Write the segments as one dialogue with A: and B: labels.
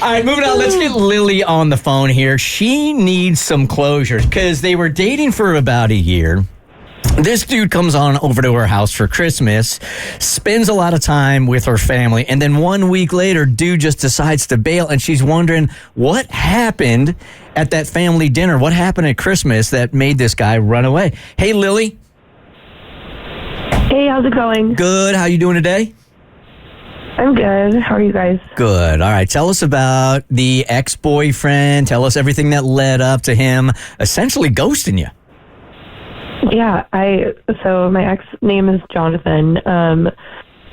A: All right, moving on. Let's get Lily on the phone here. She needs some closure because they were dating for about a year. This dude comes on over to her house for Christmas, spends a lot of time with her family, and then 1 week later, dude just decides to bail, and she's wondering what happened at that family dinner. What happened at Christmas that made this guy run away? Hey, Lily.
B: Hey, how's it going?
A: Good. How you doing today?
B: I'm good. How are you guys?
A: Good. All right. Tell us about the ex-boyfriend. Tell us everything that led up to him essentially ghosting you.
B: Yeah, so my ex name is Jonathan.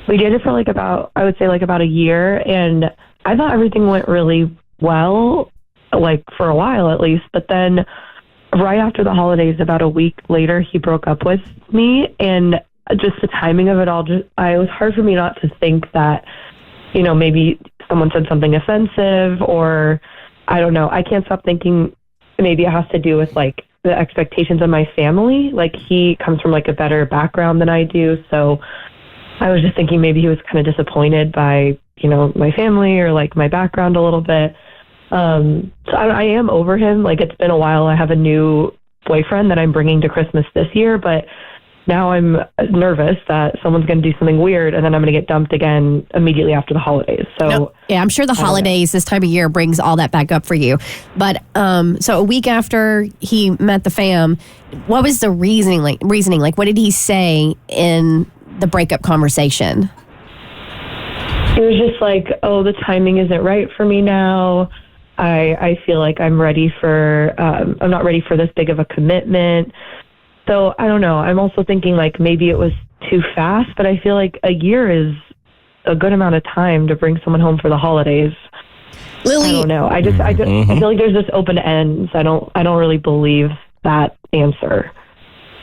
B: We dated for about a year, and I thought everything went really well, like for a while at least, but then right after the holidays, about a week later, he broke up with me, and just the timing of it all, it was hard for me not to think that, maybe someone said something offensive, or I don't know. I can't stop thinking maybe it has to do with like the expectations of my family. Like he comes from like a better background than I do. So I was just thinking maybe he was kind of disappointed by, my family or like my background a little bit. So I am over him. Like it's been a while. I have a new boyfriend that I'm bringing to Christmas this year, but now I'm nervous that someone's going to do something weird and then I'm going to get dumped again immediately after the holidays. So
C: yeah, I'm sure the holidays this time of year brings all that back up for you. But so a week after he met the fam, what was the reasoning? Like, what did he say in the breakup conversation?
B: It was just like, oh, the timing isn't right for me now. I feel like I'm not ready for this big of a commitment. So I don't know. I'm also thinking like maybe it was too fast, but I feel like a year is a good amount of time to bring someone home for the holidays.
C: Lily,
B: I don't know. I feel like there's just open ends. I don't really believe that answer.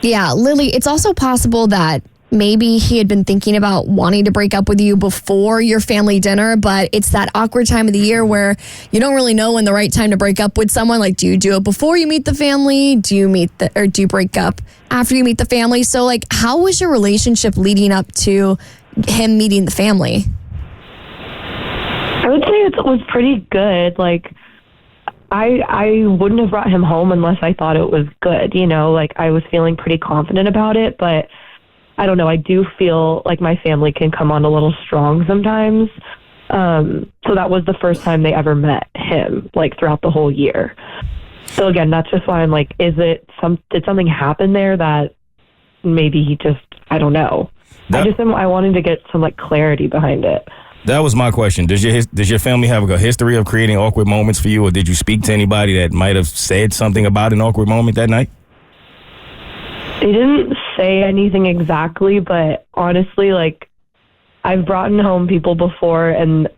D: Yeah, Lily, it's also possible that maybe he had been thinking about wanting to break up with you before your family dinner, but it's that awkward time of the year where you don't really know when the right time to break up with someone. Like, do you do it before you meet the family? Do you break up after you meet the family? So, like, how was your relationship leading up to him meeting the family?
B: I would say it was pretty good. Like, I wouldn't have brought him home unless I thought it was good, like I was feeling pretty confident about it, but I don't know. I do feel like my family can come on a little strong sometimes. So that was the first time they ever met him, like throughout the whole year. So again, that's just why I'm like, did something happen there that maybe he just, I don't know. I wanted to get some like clarity behind it.
E: That was my question. Does your family have a history of creating awkward moments for you, or did you speak to anybody that might have said something about an awkward moment that night?
B: They didn't say anything exactly, but honestly, like, I've brought home people before, and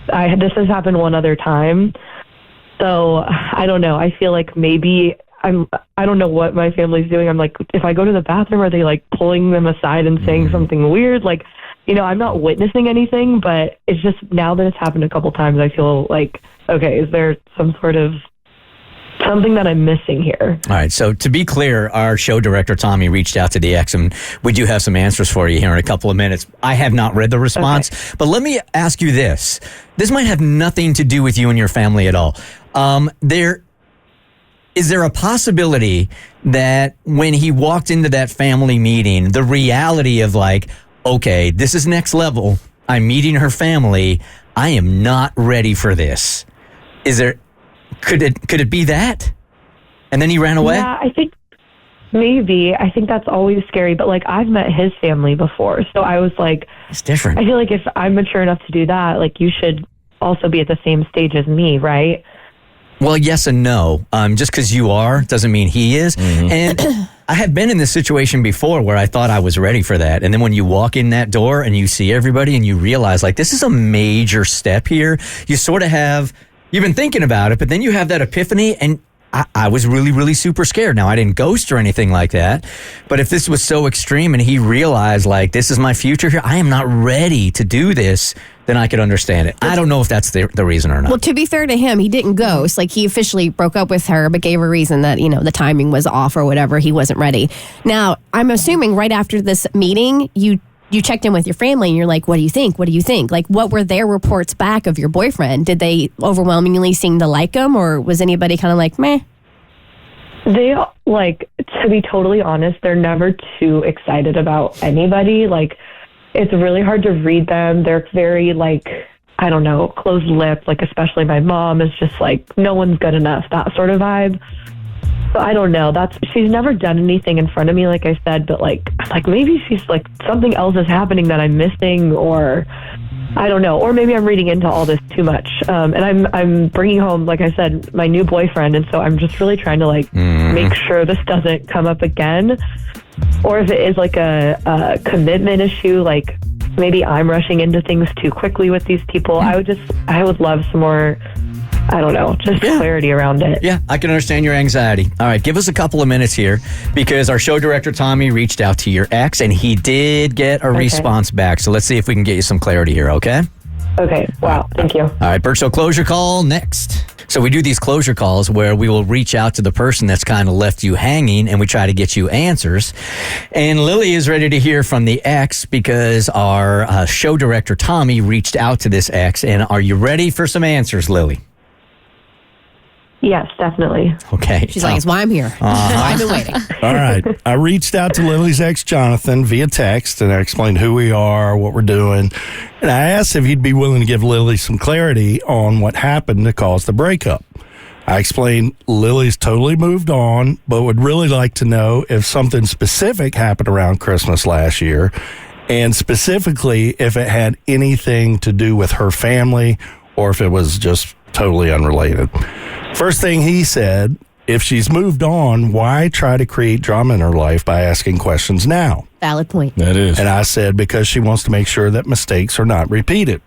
B: this has happened one other time. So I don't know. I feel like maybe I don't know what my family's doing. I'm like, if I go to the bathroom, are they like pulling them aside and saying something weird? Like, I'm not witnessing anything, but it's just now that it's happened a couple times, I feel like, okay, is there some sort of something that I'm missing here?
A: All right. So to be clear, our show director, Tommy, reached out to the ex, and we do have some answers for you here in a couple of minutes. I have not read the response, but let me ask you this. This might have nothing to do with you and your family at all. Is there a possibility that when he walked into that family meeting, the reality of like, okay, this is next level. I'm meeting her family. I am not ready for this. Could it be that? And then he ran away?
B: Yeah, I think maybe. I think that's always scary. But like, I've met his family before. So I was like,
A: it's different.
B: I feel like if I'm mature enough to do that, like you should also be at the same stage as me, right?
A: Well, yes and no. Just because you are doesn't mean he is. Mm-hmm. And I have been in this situation before where I thought I was ready for that. And then when you walk in that door and you see everybody and you realize like, this is a major step here. You sort of you've been thinking about it, but then you have that epiphany, and I was really, really super scared. Now, I didn't ghost or anything like that, but if this was so extreme and he realized, like, this is my future here, I am not ready to do this, then I could understand it. I don't know if that's the reason or not.
C: Well, to be fair to him, he didn't ghost. Like, he officially broke up with her, but gave a reason that, the timing was off or whatever. He wasn't ready. Now, I'm assuming right after this meeting, you you checked in with your family and you're like, what do you think? What do you think? Like, what were their reports back of your boyfriend? Did they overwhelmingly seem to like him, or was anybody kind of like, meh?
B: They, like, to be totally honest, they're never too excited about anybody. Like, it's really hard to read them. They're very, like, I don't know, closed-lipped. Like, especially my mom is just like, no one's good enough, that sort of vibe. So I don't know. She's never done anything in front of me, like I said, but like maybe she's like something else is happening that I'm missing, or I don't know, or maybe I'm reading into all this too much. And I'm bringing home, like I said, my new boyfriend, and so I'm just really trying to like make sure this doesn't come up again, or if it is like a commitment issue, like maybe I'm rushing into things too quickly with these people. I would love some more, I don't know, just clarity around it.
A: Yeah, I can understand your anxiety. All right, give us a couple of minutes here, because our show director, Tommy, reached out to your ex, and he did get a response back. So let's see if we can get you some clarity here, okay?
B: Okay, wow, thank you.
A: All right, Bert, so closure call next. So we do these closure calls where we will reach out to the person that's kind of left you hanging, and we try to get you answers. And Lily is ready to hear from the ex because our show director, Tommy, reached out to this ex. And are you ready for some answers, Lily?
B: Yes, definitely.
A: Okay.
C: She's like, it's why I'm here. I've been waiting.
F: All right. I reached out to Lily's ex, Jonathan, via text, and I explained who we are, what we're doing. And I asked if he'd be willing to give Lily some clarity on what happened to cause the breakup. I explained Lily's totally moved on, but would really like to know if something specific happened around Christmas last year, and specifically if it had anything to do with her family or if it was just totally unrelated. First thing he said, if she's moved on, why try to create drama in her life by asking questions now?
C: Valid point.
E: That is.
F: And I said, because she wants to make sure that mistakes are not repeated.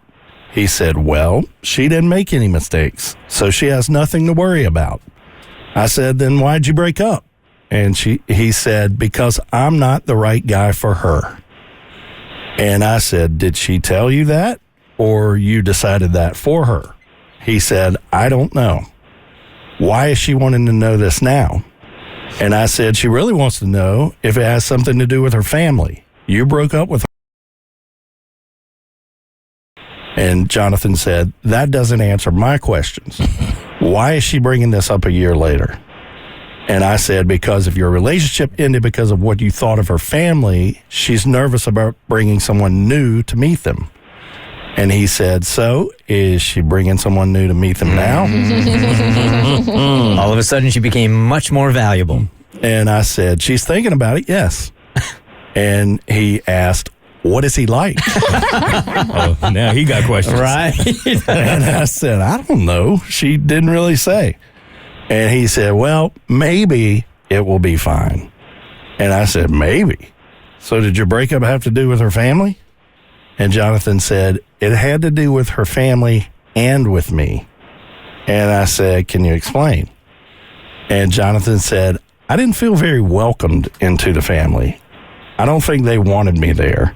F: He said, well, she didn't make any mistakes, so she has nothing to worry about. I said, then why'd you break up? And he said, because I'm not the right guy for her. And I said, did she tell you that, or you decided that for her? He said, I don't know. Why is she wanting to know this now? And I said, she really wants to know if it has something to do with her family. You broke up with her. And Jonathan said, that doesn't answer my questions. Why is she bringing this up a year later? And I said, because if your relationship ended because of what you thought of her family, she's nervous about bringing someone new to meet them. And he said, so is she bringing someone new to meet them now?
A: All of a sudden, she became much more valuable.
F: And I said, she's thinking about it, yes. And he asked, what is he like?
E: Oh, now he got questions.
A: Right.
F: And I said, I don't know. She didn't really say. And he said, well, maybe it will be fine. And I said, maybe. So did your breakup have to do with her family? And Jonathan said, it had to do with her family and with me. And I said, can you explain? And Jonathan said, I didn't feel very welcomed into the family. I don't think they wanted me there.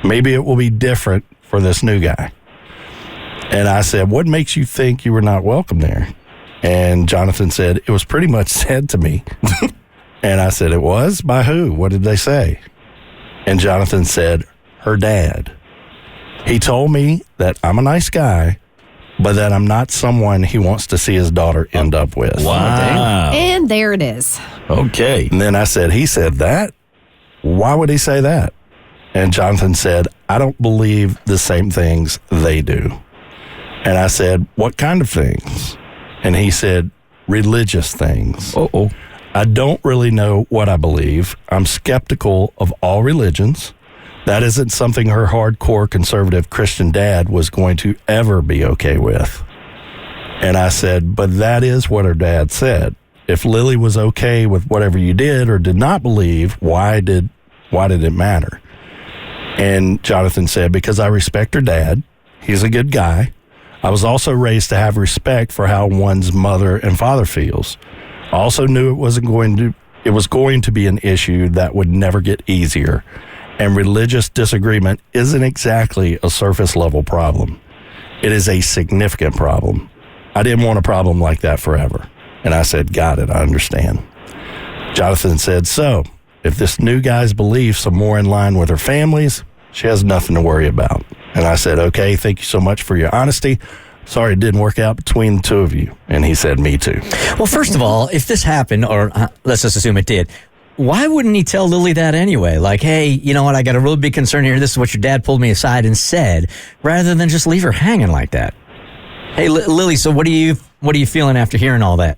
F: Maybe it will be different for this new guy. And I said, what makes you think you were not welcome there? And Jonathan said, it was pretty much said to me. And I said, it was? By who? What did they say? And Jonathan said, her dad. He told me that I'm a nice guy, but that I'm not someone he wants to see his daughter end up with.
E: Wow.
C: And there it is.
E: Okay.
F: And then I said, he said that? Why would he say that? And Jonathan said, I don't believe the same things they do. And I said, what kind of things? And he said, religious things.
E: Uh-oh.
F: I don't really know what I believe. I'm skeptical of all religions. That isn't something her hardcore conservative Christian dad was going to ever be okay with. And I said, but that is what her dad said. If Lily was okay with whatever you did or did not believe, why did it matter? And Jonathan said, because I respect her dad. He's a good guy. I was also raised to have respect for how one's mother and father feels. I also knew it was going to be an issue that would never get easier. And religious disagreement isn't exactly a surface level problem. It is a significant problem. I didn't want a problem like that forever. And I said, got it, I understand. Jonathan said, so if this new guy's beliefs are more in line with her family's, She has nothing to worry about. And I said, okay, thank you so much for your honesty. Sorry it didn't work out between the two of you. And he said, me too.
A: Well, first of all, if this happened, or let's just assume it did, why wouldn't he tell Lily that anyway? Like, hey, you know what? I got a really big concern here. This is what your dad pulled me aside and said, rather than just leave her hanging like that. Hey, Lily, so what are you feeling after hearing all that?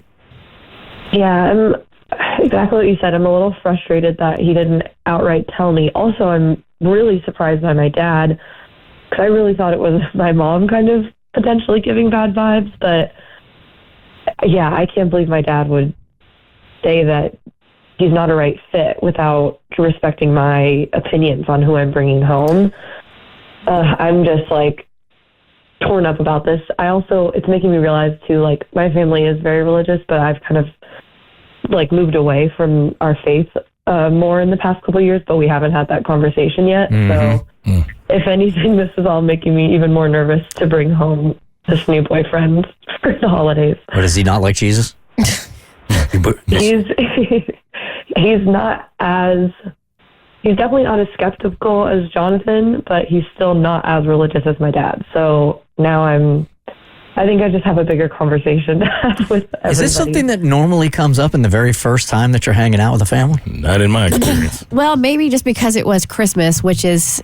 B: Yeah, I'm exactly what you said. I'm a little frustrated that he didn't outright tell me. Also, I'm really surprised by my dad, because I really thought it was my mom kind of potentially giving bad vibes. But yeah, I can't believe my dad would say that he's not a right fit without respecting my opinions on who I'm bringing home. I'm just like torn up about this. It's making me realize too, like, my family is very religious, but I've kind of like moved away from our faith more in the past couple of years, but we haven't had that conversation yet. So if anything, this is all making me even more nervous to bring home this new boyfriend for the holidays.
A: Or does he not like Jesus?
B: He's definitely not as skeptical as Jonathan, but he's still not as religious as my dad. So now I think I just have a bigger conversation to have with everybody.
A: Is this something that normally comes up in the very first time that you're hanging out with a family?
E: Not in my experience.
C: Well, maybe just because it was Christmas, which is,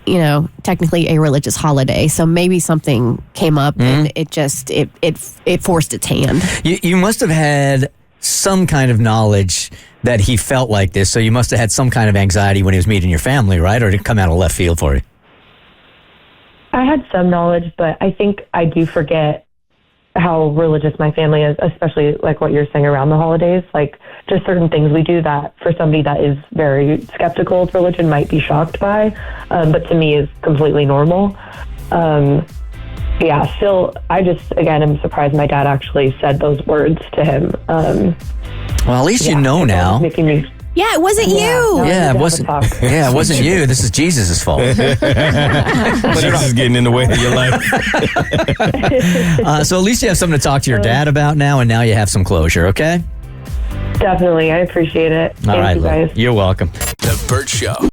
C: technically a religious holiday. So maybe something came up and it forced its hand.
A: You must have had some kind of knowledge that he felt like this, so you must have had some kind of anxiety when he was meeting your family, right? Or did it come out of left field for you?
B: I had some knowledge, but I think I do forget how religious my family is, especially like what you're saying around the holidays. Like, just certain things we do that for somebody that is very skeptical of religion might be shocked by, but to me is completely normal. Still, I'm surprised my dad actually said those words to him.
A: Well, at least you know now.
C: Yeah, it wasn't you.
A: Yeah, it wasn't you. This is Jesus' fault.
E: Jesus is getting in the way of your life.
A: So at least you have something to talk to your dad about now, and now you have some closure, okay?
B: Definitely. I appreciate it.
A: All right,
B: Thank you guys.
A: You're welcome.
G: The Bert Show.